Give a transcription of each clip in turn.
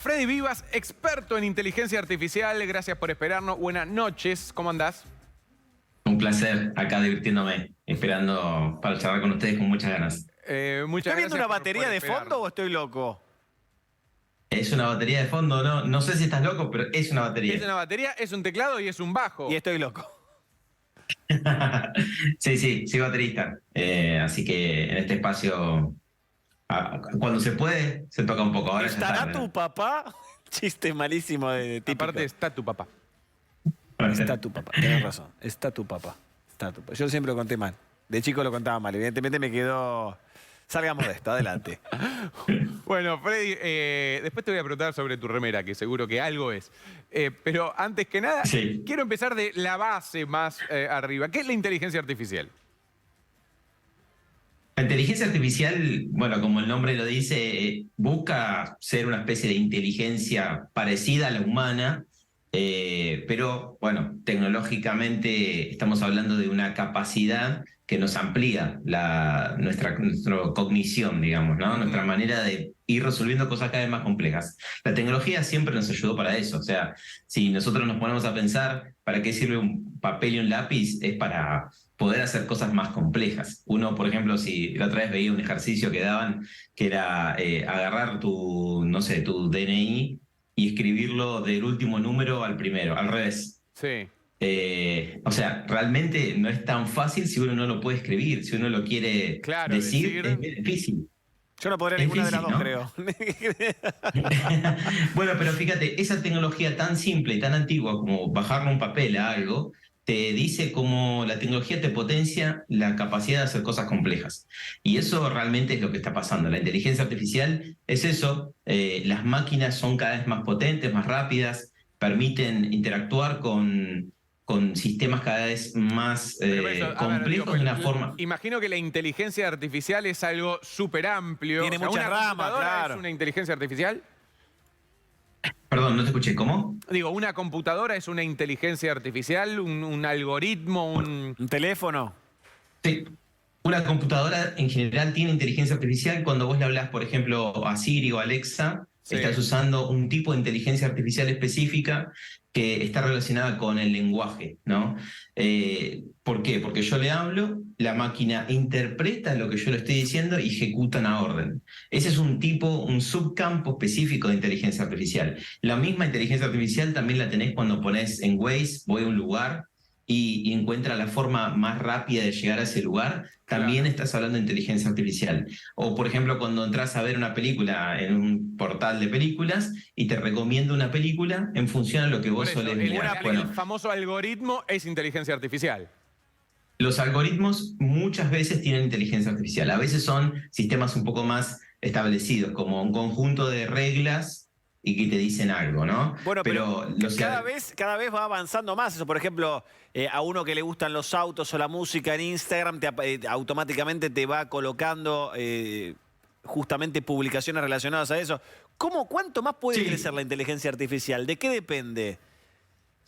Freddy Vivas, experto en inteligencia artificial, gracias por esperarnos. Buenas noches, ¿cómo andás? Un placer, acá divirtiéndome, esperando para charlar con ustedes con muchas ganas. Muchas ¿Estoy viendo gracias una batería por de esperarnos. fondo o estoy loco? Es una batería de fondo, no sé si estás loco, pero es una Es batería. una batería, es un teclado y es un bajo. Y estoy loco. Sí, soy baterista. Así que en este espacio, cuando se puede, se toca un poco. Ahora ya ¿Estará está. tu papá? Chiste malísimo de típico. Aparte está tu papá. Está tu papá, tenés razón. Está tu papá. Está tu papá. Yo siempre lo conté mal. De chico lo contaba mal. Evidentemente me quedó... Salgamos de esto, adelante. Bueno, Freddy, después te voy a preguntar sobre tu remera, que seguro que algo es. Pero antes que nada, Sí. quiero empezar de la base más arriba. ¿Qué es la inteligencia artificial? La inteligencia artificial, bueno, como el nombre lo dice, busca ser una especie de inteligencia parecida a la humana, pero bueno, tecnológicamente estamos hablando de una capacidad que nos amplía nuestra cognición, digamos, ¿no? Nuestra manera de ir resolviendo cosas cada vez más complejas. La tecnología siempre nos ayudó para eso, o sea, si nosotros nos ponemos a pensar para qué sirve un papel y un lápiz, es para poder hacer cosas más complejas. Uno, por ejemplo, si la otra vez veía un ejercicio que daban, que era agarrar tu, no sé, tu DNI y escribirlo del último número al primero, al revés. Sí. O sea, realmente no es tan fácil si uno no lo puede escribir, si uno lo quiere Claro, decir, decir- es muy difícil. Yo no podría Es ninguna de las difícil, dos, ¿no? creo. Bueno, pero fíjate, esa tecnología tan simple y tan antigua como bajarle un papel a algo, te dice cómo la tecnología te potencia la capacidad de hacer cosas complejas. Y eso realmente es lo que está pasando. La inteligencia artificial es eso. Las máquinas son cada vez más potentes, más rápidas, permiten interactuar con sistemas cada vez más Pero eso, a ver, complejos digo, de una forma. imagino que la inteligencia artificial es algo súper amplio. Tiene muchas ¿una ramas, computadora claro. es una inteligencia artificial? Perdón, no te escuché. ¿Cómo? Digo, ¿una computadora es una inteligencia artificial, un algoritmo, un... ¿Un teléfono? Sí. Una computadora en general tiene inteligencia artificial. Cuando vos le hablas, por ejemplo, a Siri o Alexa, Sí. estás usando un tipo de inteligencia artificial específica que está relacionada con el lenguaje, ¿no? ¿Por qué? Porque yo le hablo, la máquina interpreta lo que yo le estoy diciendo y ejecuta una orden. Ese es un tipo, un subcampo específico de inteligencia artificial. La misma inteligencia artificial también la tenés cuando pones en Waze, voy a un lugar y encuentra la forma más rápida de llegar a ese lugar, también Claro. estás hablando de inteligencia artificial. O, por ejemplo, cuando entras a ver una película en un portal de películas y te recomienda una película en función a lo que Por vos eso, solés el, mirar. el Bueno, famoso algoritmo es inteligencia artificial. los algoritmos muchas veces tienen inteligencia artificial. A veces son sistemas un poco más establecidos, como un conjunto de reglas y que te dicen algo, ¿no? Bueno, pero los cada vez va avanzando más eso. Por ejemplo, a uno que le gustan los autos o la música en Instagram, automáticamente te va colocando justamente publicaciones relacionadas a eso. ¿Cuánto más puede Sí. crecer la inteligencia artificial? ¿De qué depende?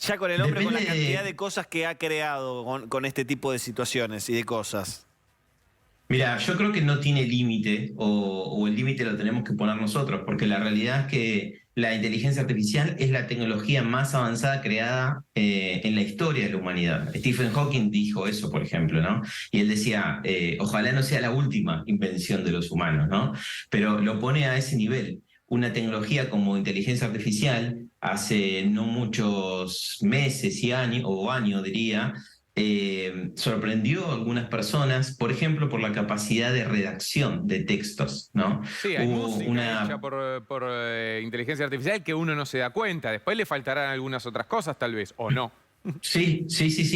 Ya con el hombre, con la Depende de- cantidad de cosas que ha creado con este tipo de situaciones y de cosas. Mira, yo creo que no tiene límite o el límite lo tenemos que poner nosotros, porque la realidad es que la inteligencia artificial es la tecnología más avanzada creada en la historia de la humanidad. Stephen Hawking dijo eso, por ejemplo, ¿no? Y él decía, ojalá no sea la última invención de los humanos, ¿no? Pero lo pone a ese nivel. Una tecnología como inteligencia artificial, hace no muchos meses y años, o años diría, sorprendió a algunas personas, por ejemplo, por la capacidad de redacción de textos, ¿no? Sí, hay Hubo música hecha por inteligencia artificial que uno no se da cuenta. Después le faltarán algunas otras cosas, tal vez, o no. Sí,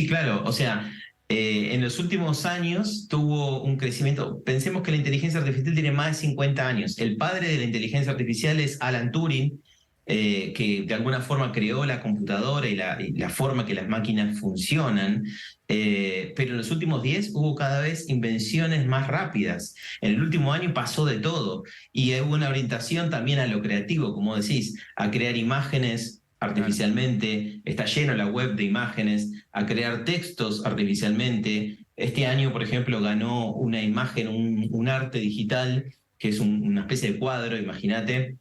claro. O sea, en los últimos años tuvo un crecimiento. Pensemos que la inteligencia artificial tiene más de 50 años. El padre de la inteligencia artificial es Alan Turing, que de alguna forma creó la computadora y la forma que las máquinas funcionan. Pero en los últimos 10 hubo cada vez invenciones más rápidas. En el último año pasó de todo. Y hubo una orientación también a lo creativo, como decís, a crear imágenes artificialmente, está lleno la web de imágenes, a crear textos artificialmente. Este año, por ejemplo, ganó una imagen, un arte digital, que es una especie de cuadro, imagínate,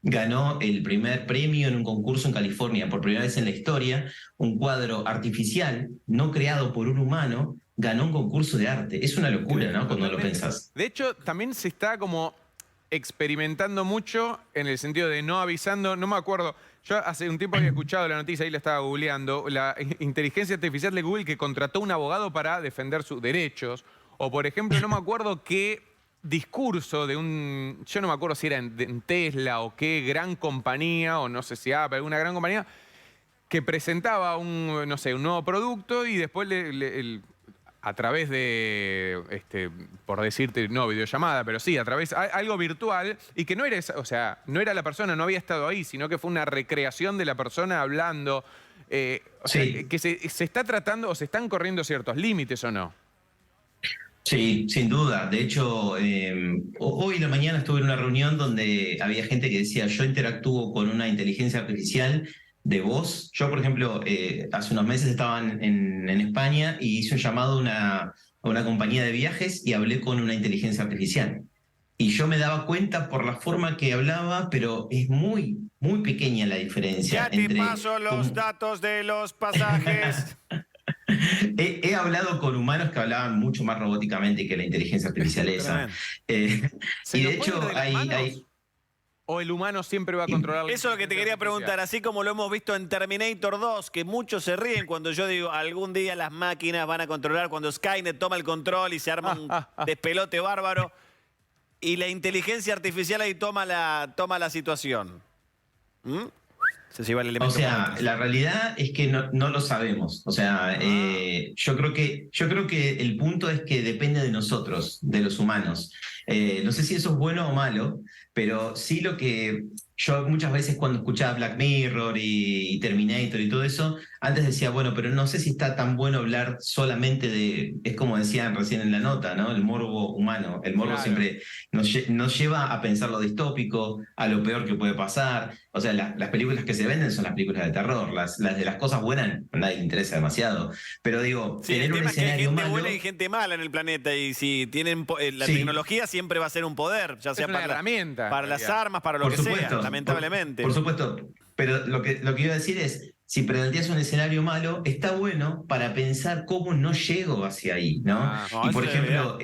ganó el primer premio en un concurso en California. Por primera vez en la historia, un cuadro artificial, no creado por un humano, ganó un concurso de arte. Es una locura, ¿no? Cuando lo pensás. De hecho, también se está como experimentando mucho en el sentido de no avisando. No me acuerdo. Yo hace un tiempo había escuchado la noticia, ahí la estaba googleando, la inteligencia artificial de Google que contrató un abogado para defender sus derechos. O, por ejemplo, no me acuerdo qué discurso de un... Yo no me acuerdo si era en Tesla o qué gran compañía, o no sé si Apple, alguna gran compañía, que presentaba un, no sé, un nuevo producto y después a través de, por decirte, no videollamada, pero sí, a través, algo virtual, y que no era, o sea, no era la persona, no había estado ahí, sino que fue una recreación de la persona hablando. O sea, que se está tratando, o se están corriendo ciertos límites, ¿o no? Sí, sin duda. De hecho, hoy en la mañana estuve en una reunión donde había gente que decía, yo interactúo con una inteligencia artificial de voz. Yo, por ejemplo, hace unos meses estaba en España y hice un llamado a una compañía de viajes y hablé con una inteligencia artificial. Y yo me daba cuenta por la forma que hablaba, pero es muy, muy pequeña la diferencia Ya te entre... paso los datos de los pasajes. He hablado con humanos que hablaban mucho más robóticamente que la inteligencia artificial esa. ¿Se Y nos de puede ir hecho de las manos? hay... ¿O el humano siempre va a controlar la Eso es lo que te quería inteligencia artificial? preguntar, así como lo hemos visto en Terminator 2, que muchos se ríen cuando yo digo algún día las máquinas van a controlar, cuando Skynet toma el control y se arma un despelote bárbaro, y la inteligencia artificial ahí toma la situación. ¿Mm? Se lleva el O elemento sea, para atrás. la realidad es que no lo sabemos. O sea, yo creo que el punto es que depende de nosotros, de los humanos. No sé si eso es bueno o malo, pero sí lo que yo muchas veces cuando escuchaba Black Mirror y Terminator y todo eso, antes decía, bueno, pero no sé si está tan bueno hablar solamente de, es como decían recién en la nota, ¿no? El morbo humano. El morbo Claro. siempre nos lleva a pensar lo distópico, a lo peor que puede pasar. O sea, las películas que se venden son las películas de terror. Las de las cosas buenas a nadie le interesa demasiado. Pero digo, Sí, el tener un tema es que hay escenario gente malo... buena y gente mala en el planeta, y si tienen la Sí. tecnología siempre va a ser un poder, ya sea una para, herramienta, para en las realidad. armas, para lo Por que supuesto, sea, lamentablemente. Por supuesto, pero lo que iba a decir es, si planteas un escenario malo, está bueno para pensar cómo no llego hacia ahí, ¿no? Ah. No, Y por eso es ejemplo,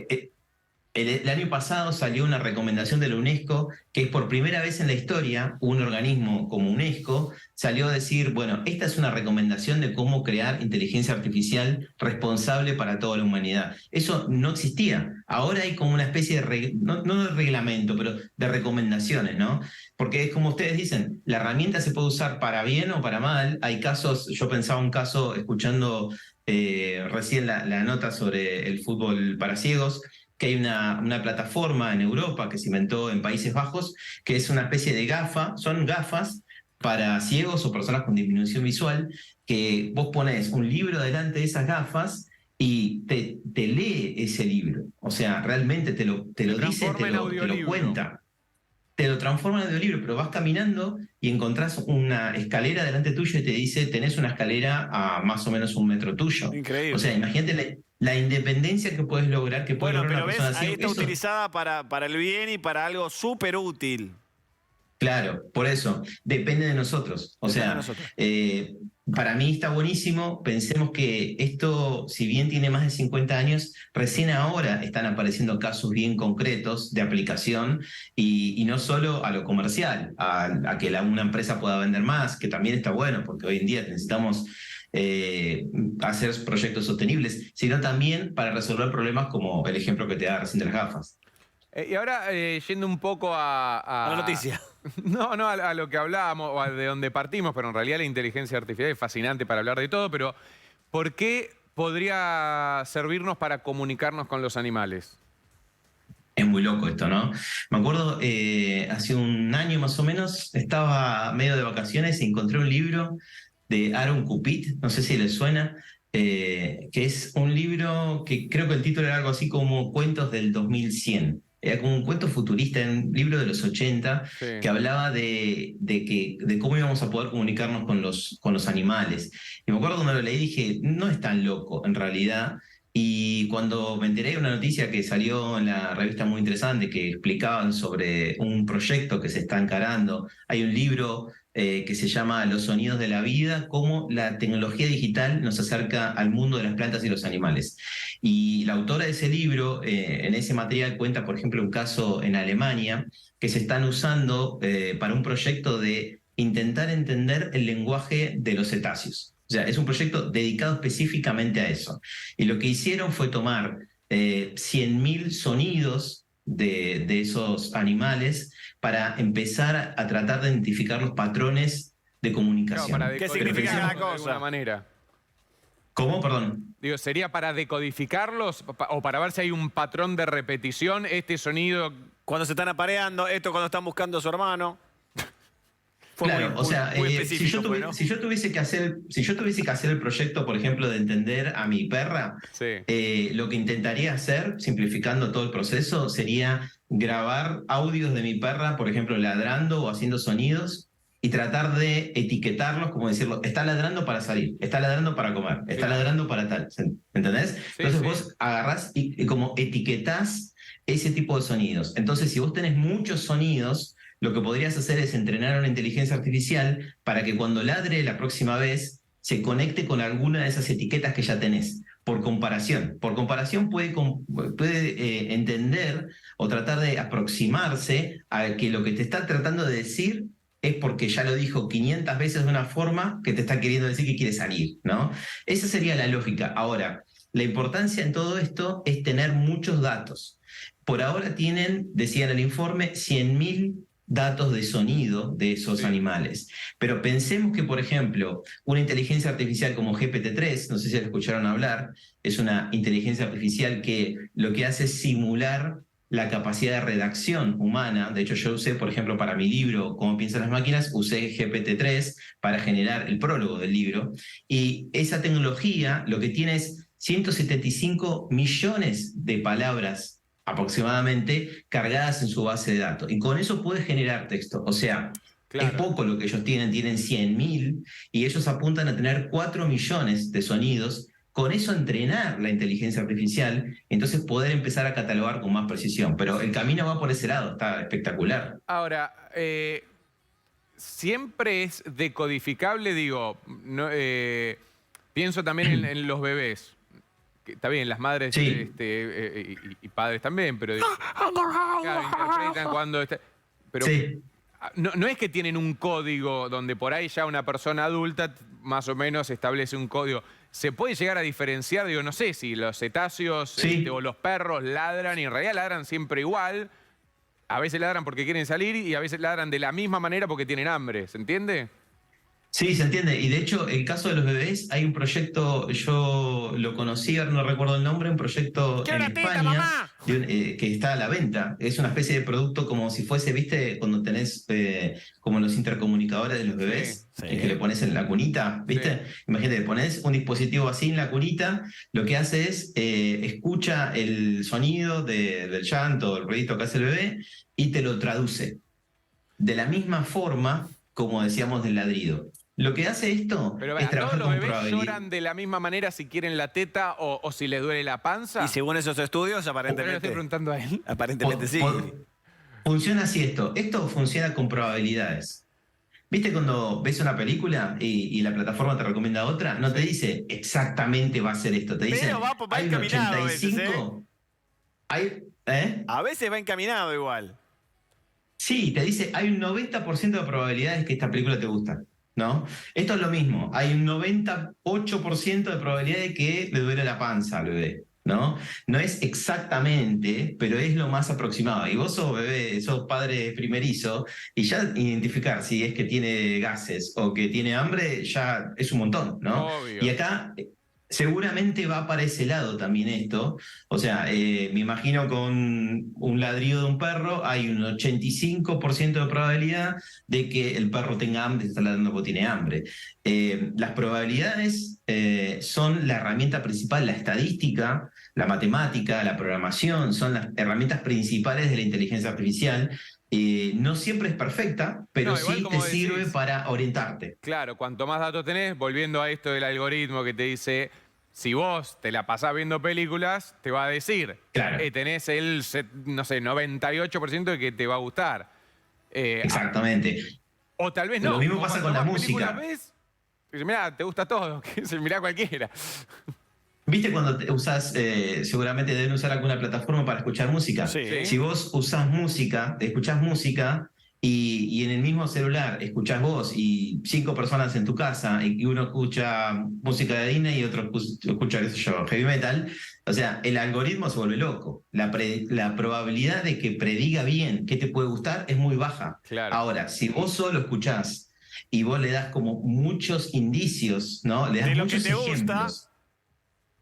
el año pasado salió una recomendación de la UNESCO que es por primera vez en la historia, un organismo como UNESCO salió a decir, bueno, esta es una recomendación de cómo crear inteligencia artificial responsable para toda la humanidad. Eso no existía. Ahora hay como una especie de, no de reglamento, pero de recomendaciones, ¿no? Porque es como ustedes dicen, la herramienta se puede usar para bien o para mal. Hay casos, yo pensaba un caso escuchando recién la nota sobre el fútbol para ciegos, que hay una plataforma en Europa que se inventó en Países Bajos, que es una especie de son gafas para ciegos o personas con disminución visual, que vos pones un libro delante de esas gafas y te lee ese libro. O sea, realmente te lo dice, transforma en te lo audiolibro. cuenta. Te lo transforma en audiolibro, pero vas caminando y encontrás una escalera delante tuyo y te dice, tenés una escalera a más o menos 1 metro tuyo. Increíble. O sea, imagínate la independencia que puedes lograr, que puede Bueno, lograr pero una ves, persona ahí así. está Eso, utilizada para el bien y para algo súper útil. claro, por eso, depende de nosotros. O Depende de sea, nosotros. para mí está buenísimo. Pensemos que esto, si bien tiene más de 50 años, recién ahora están apareciendo casos bien concretos de aplicación y no solo a lo comercial, a que una empresa pueda vender más, que también está bueno, porque hoy en día necesitamos hacer proyectos sostenibles, sino también para resolver problemas como el ejemplo que te da recién de las gafas. Y ahora, yendo un poco A la noticia. No, a lo que hablábamos, o de donde partimos, pero en realidad la inteligencia artificial es fascinante para hablar de todo, pero ¿por qué podría servirnos para comunicarnos con los animales? Es muy loco esto, ¿no? Me acuerdo, hace un año más o menos, estaba medio de vacaciones y encontré un libro de Aaron Kupit, no sé si les suena, que es un libro que creo que el título era algo así como Cuentos del 2100. Era como un cuento futurista, un libro de los 80, Sí. que hablaba de cómo íbamos a poder comunicarnos con los animales. Y me acuerdo cuando lo leí dije, no es tan loco en realidad. Y cuando me enteré de una noticia que salió en la revista muy interesante, que explicaban sobre un proyecto que se está encarando, hay un libro que se llama Los sonidos de la vida, cómo la tecnología digital nos acerca al mundo de las plantas y los animales. Y la autora de ese libro, en ese material, cuenta, por ejemplo, un caso en Alemania que se están usando para un proyecto de intentar entender el lenguaje de los cetáceos. O sea, es un proyecto dedicado específicamente a eso. Y lo que hicieron fue tomar 100.000 sonidos de esos animales para empezar a tratar de identificar los patrones de Claro, comunicación. para ¿Qué significa decodificarlos cada de cosa? alguna manera. ¿Cómo? Perdón. Digo, ¿sería para decodificarlos o para ver si hay un patrón de repetición? Este sonido... Cuando se están apareando, esto cuando están buscando a su hermano. Fue Claro, muy- o sea, muy si específico, yo, pues, ¿no? si yo tuviese que hacer el proyecto, por ejemplo, de entender a mi perra, Sí. lo que intentaría hacer, simplificando todo el proceso, sería grabar audios de mi perra, por ejemplo, ladrando o haciendo sonidos, y tratar de etiquetarlos, como decirlo, está ladrando para salir, está ladrando para comer, está Claro. ladrando para tal. ¿Entendés? Sí, Entonces sí. vos agarrás y como etiquetás ese tipo de sonidos. Entonces, si vos tenés muchos sonidos, lo que podrías hacer es entrenar a una inteligencia artificial para que cuando ladre la próxima vez se conecte con alguna de esas etiquetas que ya tenés, por comparación. Por comparación puede entender o tratar de aproximarse a que lo que te está tratando de decir es porque ya lo dijo 500 veces de una forma que te está queriendo decir que quiere salir, ¿no? Esa sería la lógica. Ahora, la importancia en todo esto es tener muchos datos. Por ahora tienen, decía en el informe, 100.000 datos de sonido de esos Sí. animales. Pero pensemos que, por ejemplo, una inteligencia artificial como GPT-3, no sé si la escucharon hablar, es una inteligencia artificial que lo que hace es simular la capacidad de redacción humana. De hecho, yo usé, por ejemplo, para mi libro Cómo piensan las máquinas, usé GPT-3 para generar el prólogo del libro. Y esa tecnología lo que tiene es 175 millones de palabras aproximadamente cargadas en su base de datos. Y con eso puede generar texto. O sea, Claro. es poco lo que ellos tienen 100.000 y ellos apuntan a tener 4 millones de sonidos. Con eso entrenar la inteligencia artificial, entonces poder empezar a catalogar con más precisión. Pero el camino va por ese lado, está espectacular. Ahora, siempre es decodificable, digo, no, pienso también en los bebés. Que está bien, las madres Sí. y padres también, pero claro, interpretan cuando... pero Sí. no es que tienen un código donde por ahí ya una persona adulta más o menos establece un código. Se puede llegar a diferenciar, digo, no sé si los cetáceos Sí. o los perros ladran y en realidad ladran siempre igual. A veces ladran porque quieren salir y a veces ladran de la misma manera porque tienen hambre, ¿se entiende? Sí, se entiende. Y de hecho, el caso de los bebés, hay un proyecto, yo lo conocí, ahora no recuerdo el nombre, un proyecto ¡Quiero en una teta, España mamá! que está a la venta. Es una especie de producto como si fuese, ¿viste? Cuando tenés como los intercomunicadores de los bebés, Sí. que le pones en la cunita, ¿viste? Imagínate, le pones un dispositivo así en la cunita, lo que hace es escucha el sonido del llanto, el ruidito que hace el bebé, y te lo traduce. De la misma forma, como decíamos, del ladrido. Lo que hace esto Pero es ¿todos trabajar los con bebés probabilidad. lloran de la misma manera si quieren la teta o si les duele la panza? Y según esos estudios, Pero le estoy aparentemente. preguntando a él. Aparentemente sí. Funciona así esto. Esto funciona con probabilidades. ¿Viste cuando ves una película y la plataforma te recomienda otra? No te dice exactamente va a ser esto. Te dice, Pero va hay un encaminado a veces, 85... ¿Eh? A veces va encaminado igual. Sí, te dice, hay un 90% de probabilidades que esta película te gusta, ¿no? Esto es lo mismo, hay un 98% de probabilidades de que le duele la panza al bebé, ¿no? No es exactamente, pero es lo más aproximado. Y vos sos bebé, sos padre primerizo, y ya identificar si es que tiene gases o que tiene hambre, ya es un montón, ¿no? Obvio. Y acá seguramente va para ese lado también esto. O sea, me imagino con un ladrido de un perro hay un 85% de probabilidad de que el perro tenga hambre, se está ladrando porque tiene hambre. Las probabilidades son la herramienta principal, la estadística, la matemática, la programación, son las herramientas principales de la inteligencia artificial. No siempre es perfecta, pero No, igual sí como te sirve decís. para orientarte. Claro, cuanto más datos tenés, volviendo a esto del algoritmo que te dice, Si vos te la pasás viendo películas, te va a decir, Claro. tenés el, no sé, 98% de que te va a gustar. Exactamente. O tal vez Lo no. mismo O pasa cuando con la más películas música. ves, dices, mirá, te gusta todo, mirá cualquiera. ¿Viste cuando usás, seguramente deben usar alguna plataforma para escuchar música? Sí. Si vos usás música, escuchás música y en el mismo celular escuchás vos y 5 personas en tu casa y uno escucha música de Disney y otro escucha, qué sé yo, heavy metal, o sea, el algoritmo se vuelve loco. La probabilidad de que prediga bien qué te puede gustar es muy baja. Claro. Ahora, si vos solo escuchás y vos le das como muchos indicios, ¿no? Le das De lo que muchos te gusta. ejemplos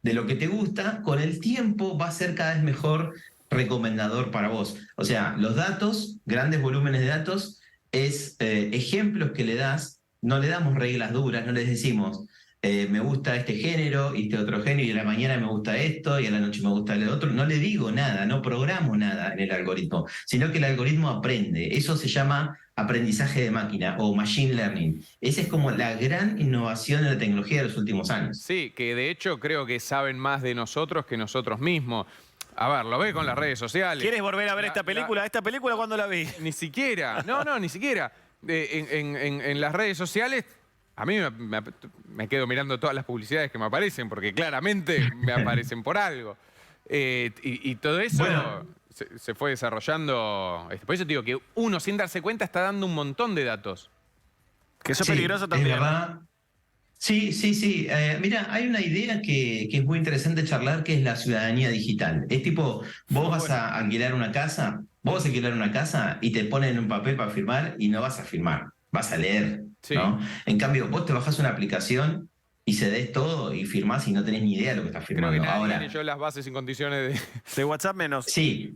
de lo que te gusta, con el tiempo va a ser cada vez mejor recomendador para vos. O sea, los datos, grandes volúmenes de datos, es ejemplos que le das, no le damos reglas duras, no les decimos, me gusta este género y este otro género, y a la mañana me gusta esto y a la noche me gusta el otro. No le digo nada, no programo nada en el algoritmo, sino que el algoritmo aprende. Eso se llama aprendizaje de máquina o machine learning. Esa es como la gran innovación de la tecnología de los últimos años. Sí, que de hecho creo que saben más de nosotros que nosotros mismos. A ver, lo ve con las redes sociales. ¿Quieres volver a ver esta película? ¿Esta película cuándo la vi? Ni siquiera, no, ni siquiera. En las redes sociales, a mí me quedo mirando todas las publicidades que me aparecen, porque claramente me aparecen por algo. Y todo eso Bueno. se fue desarrollando. Por eso te digo que uno, sin darse cuenta, está dando un montón de datos. Que eso es Sí, peligroso también. Es verdad. Sí, sí, sí. Mira, hay una idea que es muy interesante charlar, que es la ciudadanía digital. Es tipo, vos vas a alquilar una casa, y te ponen un papel para firmar y no vas a firmar, vas a leer, Sí. ¿no? En cambio, vos te bajás una aplicación y cedés todo y firmás y no tenés ni idea de lo que estás Creo firmando. que nadie Ahora, leyó las bases y condiciones de... De WhatsApp menos. sí,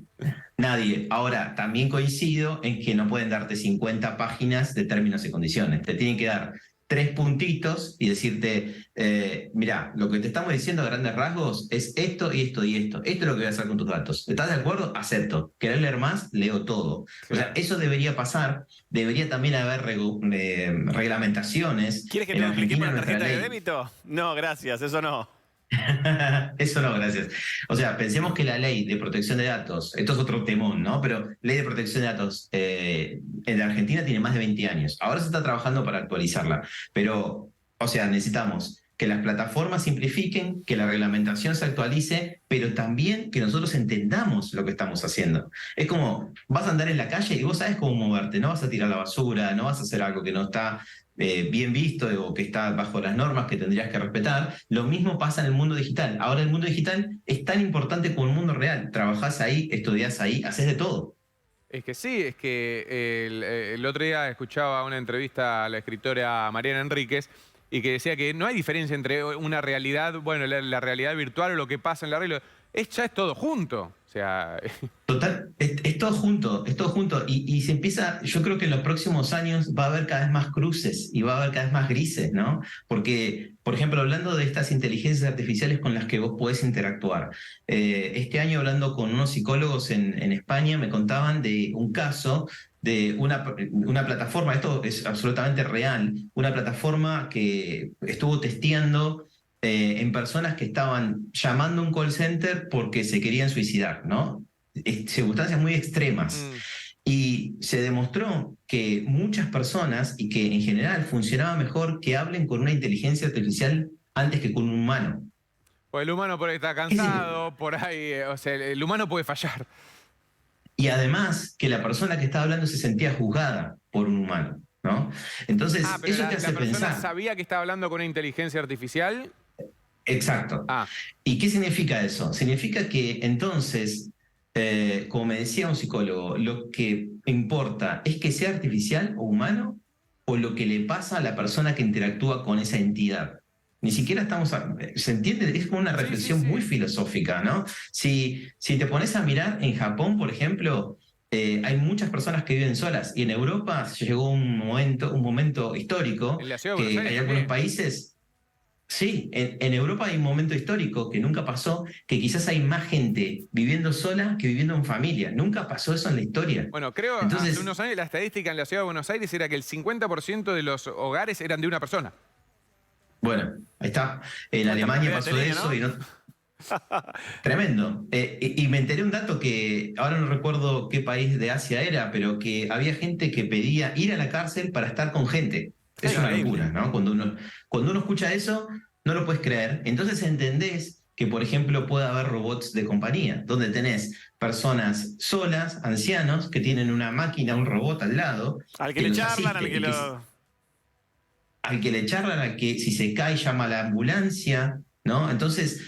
nadie. Ahora, también coincido en que no pueden darte 50 páginas de términos y condiciones. Te tienen que dar 3 puntitos y decirte, mira, lo que te estamos diciendo a grandes rasgos es esto y esto y esto. Esto es lo que voy a hacer con tus datos. ¿Estás de acuerdo? Acepto. ¿Querés leer más? Leo todo. O sea, eso debería pasar. Debería también haber reglamentaciones. ¿Quieres que en te lo explique Argentina, por la nuestra tarjeta de ley. débito? No, gracias, eso no. Eso no, gracias. O sea, pensemos que la ley de protección de datos, esto es otro temón, ¿no? Pero ley de protección de datos en la Argentina tiene más de 20 años. Ahora se está trabajando para actualizarla. Pero, o sea, necesitamos que las plataformas simplifiquen, que la reglamentación se actualice, pero también que nosotros entendamos lo que estamos haciendo. Es como, vas a andar en la calle y vos sabes cómo moverte, no vas a tirar la basura, no vas a hacer algo que no está bien visto o que está bajo las normas que tendrías que respetar. Lo mismo pasa en el mundo digital. Ahora el mundo digital es tan importante como el mundo real. Trabajás ahí, estudiás ahí, haces de todo. Es que sí, es que el otro día escuchaba una entrevista a la escritora Mariana Enríquez y que decía que no hay diferencia entre una realidad, bueno, la realidad virtual o lo que pasa en la realidad. Ya es todo junto. O sea, Total, es todo junto, es todo junto. Y se empieza, yo creo que en los próximos años va a haber cada vez más cruces y va a haber cada vez más grises, ¿no? Porque, por ejemplo, hablando de estas inteligencias artificiales con las que vos podés interactuar, este año hablando con unos psicólogos en España me contaban de un caso de una plataforma, esto es absolutamente real, una plataforma que estuvo testeando en personas que estaban llamando a un call center porque se querían suicidar, ¿no? Circunstancias muy extremas. Y se demostró que muchas personas, y que en general funcionaba mejor que hablen con una inteligencia artificial antes que con un humano. pues el humano por ahí está cansado, por ahí, o sea, el humano puede fallar. Y además que la persona que estaba hablando se sentía juzgada por un humano, ¿no? Entonces, Pero eso la te hace persona pensar. sabía que estaba hablando con una inteligencia artificial. Exacto. Ah, ¿Y qué significa eso? Significa que entonces, como me decía un psicólogo, lo que importa es que sea artificial o humano o lo que le pasa a la persona que interactúa con esa entidad. Ni siquiera estamos... ¿Se entiende? Es como una Sí, reflexión sí, sí. muy filosófica, ¿no? Si te pones a mirar en Japón, por ejemplo, hay muchas personas que viven solas y en Europa llegó un momento histórico En la ciudad de que Buenos hay Aires algunos también. países... Sí, en Europa hay un momento histórico que nunca pasó, que quizás hay más gente viviendo sola que viviendo en familia. Nunca pasó eso en la historia. Bueno, creo Entonces, hace unos años la estadística en la ciudad de Buenos Aires era que el 50% de los hogares eran de una persona. Bueno, ahí está. En ¿Cuánta Alemania propiedad pasó tenía, eso no? y no. Tremendo. Y me enteré un dato que ahora no recuerdo qué país de Asia era, pero que había gente que pedía ir a la cárcel para estar con gente. Es una Increíble. locura, ¿no? Cuando uno escucha eso, no lo puedes creer. Entonces entendés que, por ejemplo, puede haber robots de compañía, donde tenés personas solas, ancianos, que tienen una máquina, un robot al lado, Al que que le los charlan, asiste al que y que lo... al que le charlan, al que si se cae llama a la ambulancia, ¿no? Entonces,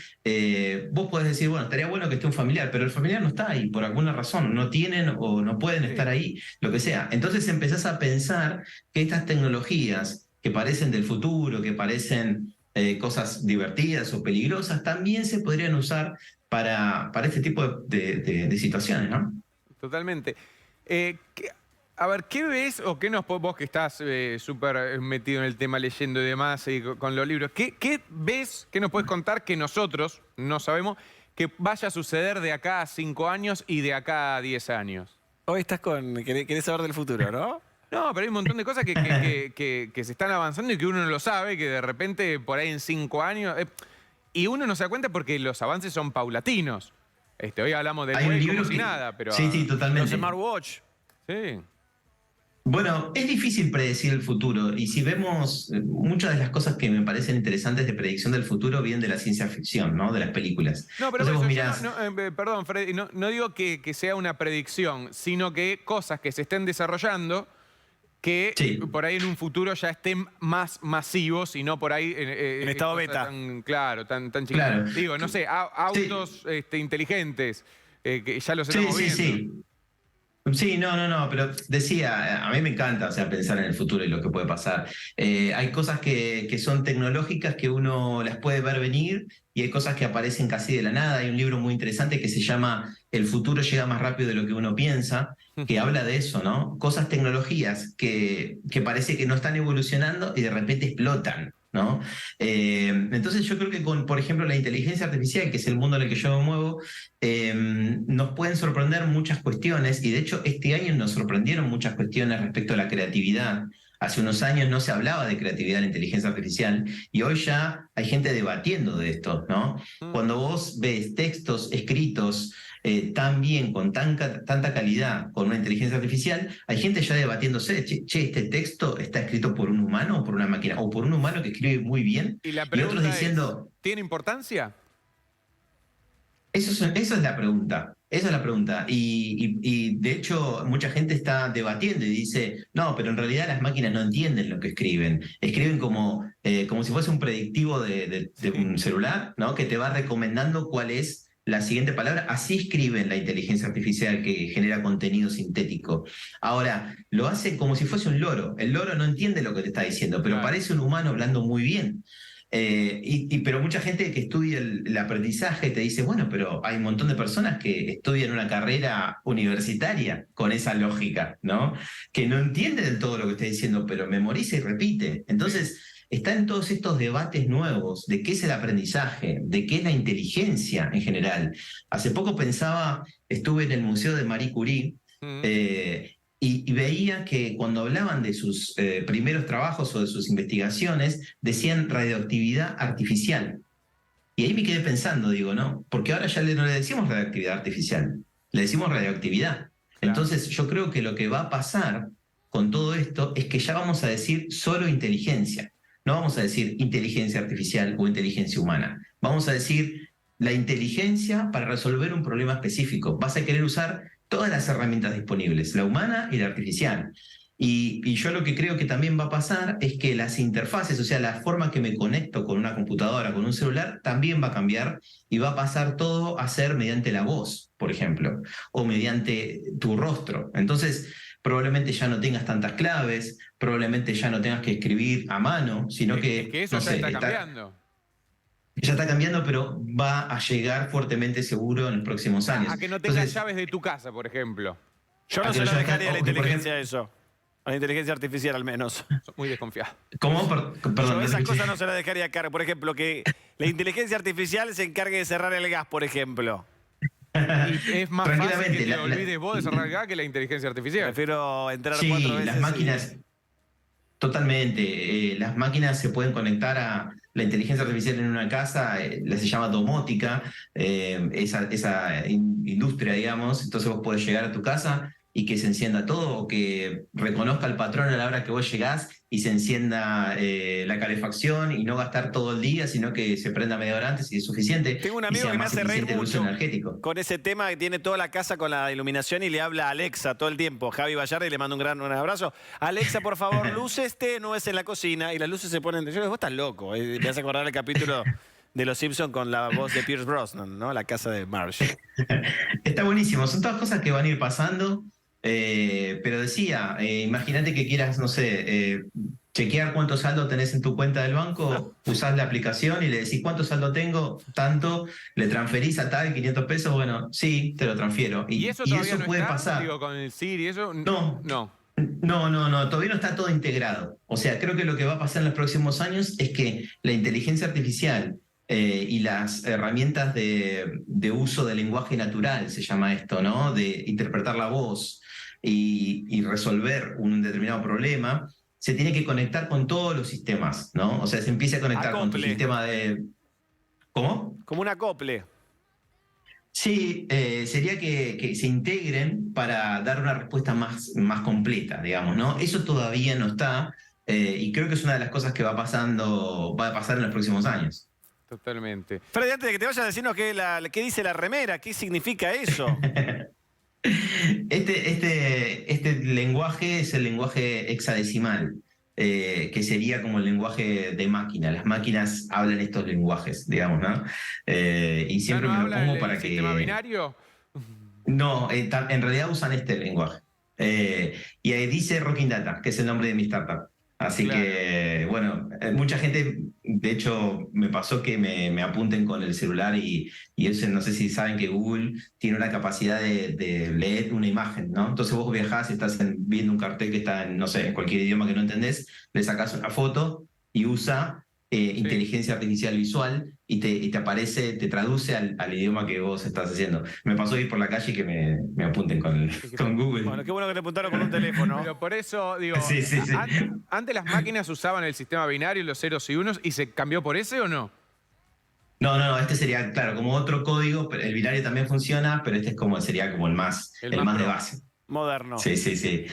vos podés decir, bueno, estaría bueno que esté un familiar, pero el familiar no está ahí por alguna razón, no tienen o no pueden estar Sí. ahí, lo que sea. Entonces empezás a pensar que estas tecnologías que parecen del futuro, que parecen cosas divertidas o peligrosas, también se podrían usar para este tipo de situaciones, ¿no? Totalmente. A ver, ¿qué ves o qué vos que estás súper metido en el tema leyendo y demás y con los libros, ¿qué ves, qué nos puedes contar que nosotros no sabemos que vaya a suceder de acá a 5 años y de acá a 10 años? Hoy estás con... Querés saber del futuro, ¿no? No, pero hay un montón de cosas que se están avanzando y que uno no lo sabe, que de repente por ahí en 5 años... y uno no se da cuenta porque los avances son paulatinos. Hoy hablamos del Hay un web libro como si que... nada, pero... Sí, sí, Los totalmente. smartwatch. sí. Bueno, es difícil predecir el futuro y si vemos muchas de las cosas que me parecen interesantes de predicción del futuro vienen de la ciencia ficción, ¿no? De las películas. No, pero Entonces por vos eso yo mirás, perdón, Freddy, no digo que sea una predicción, sino que cosas que se estén desarrollando que sí, por ahí en un futuro ya estén más masivos y no por ahí En estado cosas beta. tan, claro, tan chiquitas. claro. Digo, no sé, Sí, autos inteligentes, que ya los sí, estamos sí, viendo. sí. Sí, no, pero decía, a mí me encanta, o sea, pensar en el futuro y lo que puede pasar. Hay cosas que son tecnológicas que uno las puede ver venir y hay cosas que aparecen casi de la nada. Hay un libro muy interesante que se llama El futuro llega más rápido de lo que uno piensa, que habla de eso, ¿no? Cosas, tecnologías que parece que no están evolucionando y de repente explotan, ¿no? Entonces yo creo que con, por ejemplo, la inteligencia artificial, que es el mundo en el que yo me muevo, nos pueden sorprender muchas cuestiones y de hecho este año nos sorprendieron muchas cuestiones respecto a la creatividad. Hace unos años no se hablaba de creatividad en la inteligencia artificial y hoy ya hay gente debatiendo de esto, ¿no? Mm. Cuando vos ves textos escritos tan bien, con tanta calidad, con una inteligencia artificial, hay gente ya debatiéndose, che, este texto está escrito por un humano o por una máquina, o por un humano que escribe muy bien, Y la y otros pregunta es, diciendo, ¿tiene importancia? eso es la pregunta. Esa es la pregunta. Y de hecho, mucha gente está debatiendo y dice, no, pero en realidad las máquinas no entienden lo que escriben. Escriben como si fuese un predictivo de un celular, ¿no? Que te va recomendando cuál es la siguiente palabra. Así escriben la inteligencia artificial que genera contenido sintético. Ahora, lo hace como si fuese un loro. El loro no entiende lo que te está diciendo, pero Claro. parece un humano hablando muy bien. Pero mucha gente que estudia el aprendizaje te dice, bueno, pero hay un montón de personas que estudian una carrera universitaria con esa lógica, ¿no? Que no entienden del todo lo que está diciendo, pero memoriza y repite. Entonces, está en todos estos debates nuevos de qué es el aprendizaje, de qué es la inteligencia en general. Hace poco estuve en el Museo de Marie Curie, Mm. y veía que cuando hablaban de sus primeros trabajos o de sus investigaciones, decían radioactividad artificial. Y ahí me quedé pensando, digo, ¿no? Porque ahora ya no le decimos radioactividad artificial, le decimos radioactividad. Claro. Entonces yo creo que lo que va a pasar con todo esto es que ya vamos a decir solo inteligencia. No vamos a decir inteligencia artificial o inteligencia humana. Vamos a decir la inteligencia para resolver un problema específico. Vas a querer usar todas las herramientas disponibles, la humana y la artificial. Y yo lo que creo que también va a pasar es que las interfaces, o sea, la forma que me conecto con una computadora, con un celular, también va a cambiar y va a pasar todo a ser mediante la voz, por ejemplo, o mediante tu rostro. Entonces, probablemente ya no tengas tantas claves, probablemente ya no tengas que escribir a mano, sino Es que eso no ya sé, está cambiando. ya está cambiando, pero va a llegar fuertemente seguro en los próximos años. A que no tengas Entonces, llaves de tu casa, por ejemplo. Yo a no que se no lo ya dejaría a la o que, por inteligencia ejemplo, eso. A la inteligencia artificial al menos. Soy muy desconfiado. ¿cómo? Yo Perdón, no esas escuché. cosas no se las dejaría a cargo. Por ejemplo, que la inteligencia artificial se encargue de cerrar el gas, por ejemplo. Y es más fácil que Tranquilamente, te olvides vos de cerrar el gas que la inteligencia artificial. Prefiero entrar sí, 4 veces. las máquinas, Totalmente. Las máquinas se pueden conectar a la inteligencia artificial en una casa, se llama domótica, esa industria, digamos. Entonces vos podés llegar a tu casa y que se encienda todo, o que reconozca el patrón a la hora que vos llegás y se encienda la calefacción y no gastar todo el día, sino que se prenda media hora antes y es suficiente. Tengo un y amigo sea que me más hace reír eficiente el uso mucho energético. con ese tema, que tiene toda la casa con la iluminación y le habla a Alexa todo el tiempo. Javi Vallardi, le mando un abrazo. Alexa, por favor, luces tenues en la cocina, y las luces se ponen... Yo digo, vos estás loco. Me hace acordar el capítulo de Los Simpsons con la voz de Pierce Brosnan, ¿no? La casa de Marge. Está buenísimo, son todas cosas que van a ir pasando, pero decía, imagínate que quieras, no sé, chequear cuánto saldo tenés en tu cuenta del banco, usás la aplicación y le decís cuánto saldo tengo, tanto, le transferís a tal 500 pesos, bueno, sí, te lo transfiero. ¿Y eso todavía no puede está? pasar. Digo, con el Siri, eso... No. No. No, todavía no está todo integrado. O sea, creo que lo que va a pasar en los próximos años es que la inteligencia artificial y las herramientas de uso del lenguaje natural, se llama esto, ¿no? De interpretar la voz y resolver un determinado problema, se tiene que conectar con todos los sistemas, ¿no? O sea, se empieza a conectar con tu Acople. sistema de... ¿Cómo? Como un acople. Sí, sería que se integren para dar una respuesta más completa, digamos, ¿no? Eso todavía no está, y creo que es una de las cosas que va a pasar en los próximos años. Totalmente. Freddy, antes de que te vayas, decirnos qué dice la remera, qué significa eso. Este lenguaje es el lenguaje hexadecimal, que sería como el lenguaje de máquina. Las máquinas hablan estos lenguajes, digamos, ¿no? Y siempre ¿Ya no me lo habla pongo el para sistema que... binario? No, en realidad usan este lenguaje. Y ahí dice Rocking Data, que es el nombre de mi startup. Así Claro. que, bueno, mucha gente, de hecho, me pasó que me apunten con el celular y eso, no sé si saben que Google tiene una capacidad de leer una imagen, ¿no? Entonces vos viajás y estás viendo un cartel que está en, no sé, en cualquier idioma que no entendés, le sacás una foto y usa inteligencia artificial visual y te aparece, te traduce al idioma que vos estás haciendo. Me pasó ir por la calle y que me apunten con Google. Bueno, qué bueno que te apuntaron con un teléfono. Pero por eso, digo, Sí. antes las máquinas usaban el sistema binario, los ceros y unos, ¿y se cambió por ese o no? No, este sería, claro, como otro código, pero el binario también funciona, pero este sería como el más de pro. base. Moderno. Sí.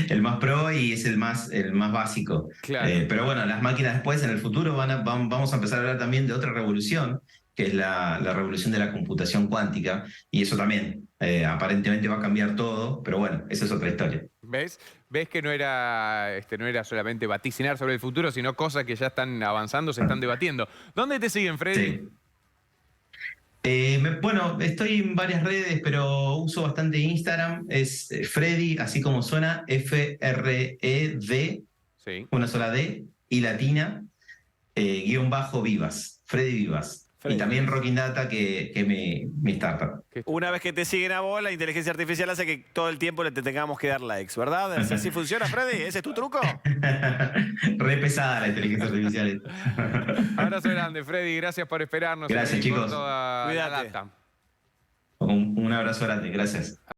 El más pro y es el más básico. Claro. Pero bueno, las máquinas después, en el futuro, vamos a empezar a hablar también de otra revolución, que es la revolución de la computación cuántica, y eso también aparentemente va a cambiar todo, pero bueno, esa es otra historia. ¿Ves? ¿Ves que no era solamente vaticinar sobre el futuro, sino cosas que ya están avanzando, se están debatiendo? ¿Dónde te siguen, Freddy? Sí. Bueno, estoy en varias redes, pero uso bastante Instagram. Es Freddy, así como suena, F-R-E-D, Sí. una sola D, y latina, _ Vivas, Freddy Vivas. Freddy Y también Rocking Data, que es mi startup. Una vez que te siguen a vos, la inteligencia artificial hace que todo el tiempo te tengamos que dar likes, ¿verdad? ¿Así funciona, Freddy? ¿Ese es tu truco? Re pesada la inteligencia artificial. Abrazo grande, Freddy. Gracias por esperarnos. Gracias, y por chicos. toda la Cuídate. data. Un abrazo grande, gracias.